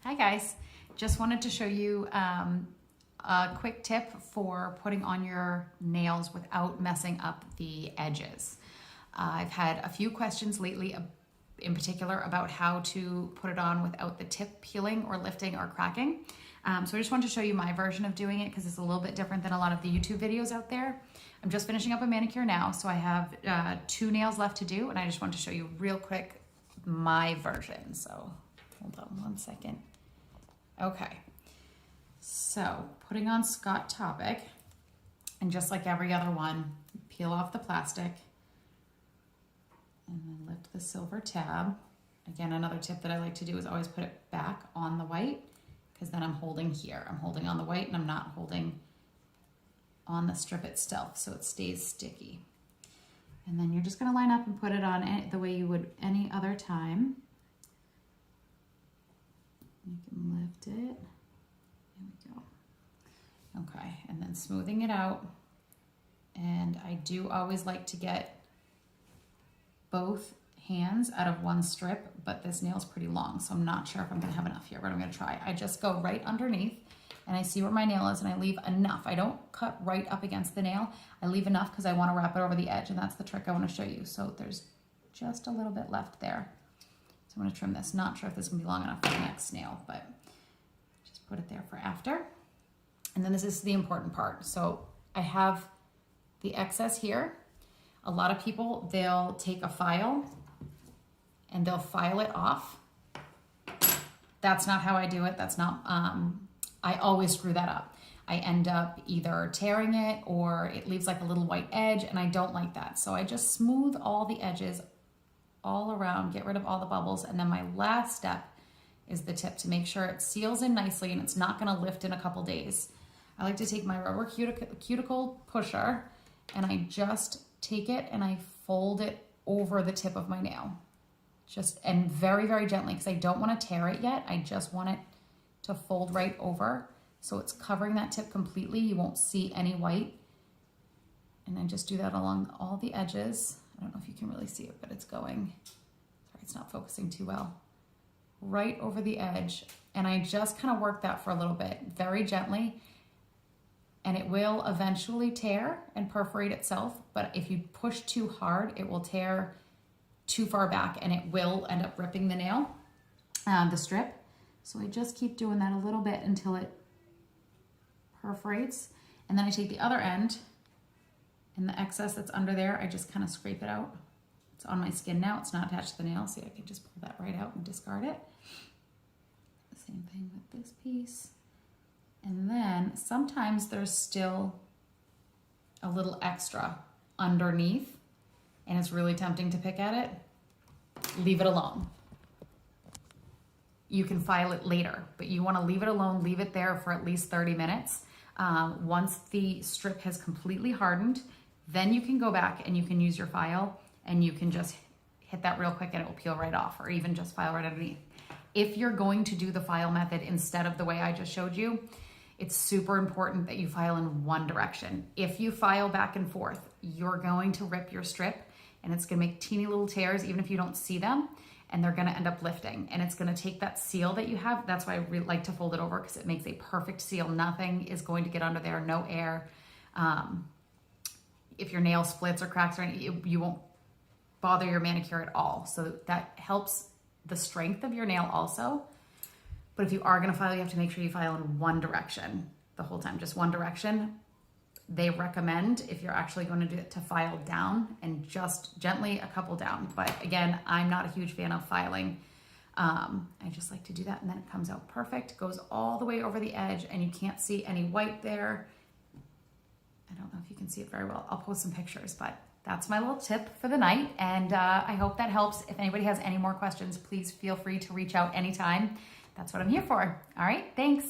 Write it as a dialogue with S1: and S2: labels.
S1: Hi guys, just wanted to show you a quick tip for putting on your nails without messing up the edges. I've had a few questions lately in particular about how to put it on without the tip peeling or lifting or cracking. So I just wanted to show you my version of doing it because it's a little bit different than a lot of the YouTube videos out there. I'm just finishing up a manicure now, so I have 2 nails left to do, and I just wanted to show you real quick my version. So hold on one second. Okay, so putting on Scott Topic, and just like every other one, peel off the plastic and then lift the silver tab. Again, another tip that I like to do is always put it back on the white, because then I'm holding here. I'm holding on the white and I'm not holding on the strip itself, so it stays sticky. And then you're just gonna line up and put it on the way you would any other time. You can lift it. There we go. Okay, and then smoothing it out. And I do always like to get both hands out of one strip, but this nail's pretty long, so I'm not sure if I'm gonna have enough here, but I'm gonna try. I just go right underneath and I see where my nail is and I leave enough. I don't cut right up against the nail. I leave enough because I wanna wrap it over the edge, and that's the trick I wanna show you. So there's just a little bit left there. So I'm gonna trim this. Not sure if this is gonna be long enough for the next nail, but just put it there for after. And then this is the important part. So I have the excess here. A lot of people, they'll take a file and they'll file it off. That's not how I do it. That's not, I always screw that up. I end up either tearing it or it leaves like a little white edge, and I don't like that. So I just smooth all the edges all around, get rid of all the bubbles, and then my last step is the tip to make sure it seals in nicely and it's not gonna lift in a couple days. I like to take my rubber cuticle pusher and I just take it and I fold it over the tip of my nail. And very, very gently, because I don't want to tear it yet. I just want it to fold right over so it's covering that tip completely. You won't see any white. And then just do that along all the edges. I don't know if you can really see it, but it's going, sorry, it's not focusing too well. Right over the edge. And I just kind of work that for a little bit, very gently. And it will eventually tear and perforate itself. But if you push too hard, it will tear too far back and it will end up ripping the nail, the strip. So I just keep doing that a little bit until it perforates. And then I take the other end, and the excess that's under there, I just kind of scrape it out. It's on my skin now, it's not attached to the nail, so I can just pull that right out and discard it. Same thing with this piece. And then sometimes there's still a little extra underneath, and it's really tempting to pick at it. Leave it alone. You can file it later, but you want to leave it alone, leave it there for at least 30 minutes. Once the strip has completely hardened, then you can go back and you can use your file and you can just hit that real quick and it will peel right off, or even just file right underneath. If you're going to do the file method instead of the way I just showed you, it's super important that you file in one direction. If you file back and forth, you're going to rip your strip and it's gonna make teeny little tears even if you don't see them, and they're gonna end up lifting, and it's gonna take that seal that you have. That's why I really like to fold it over, because it makes a perfect seal. Nothing is going to get under there, no air. If your nail splits or cracks or anything, you won't bother your manicure at all. So that helps the strength of your nail also. But if you are gonna file, you have to make sure you file in one direction the whole time, just one direction. They recommend, if you're actually going to do it, to file down and just gently a couple down. But again, I'm not a huge fan of filing. I just like to do that, and then it comes out perfect, goes all the way over the edge, and you can't see any white there. I don't know if you can see it very well. I'll post some pictures, but that's my little tip for the night, and I hope that helps. If anybody has any more questions, please feel free to reach out anytime. That's what I'm here for. All right, thanks.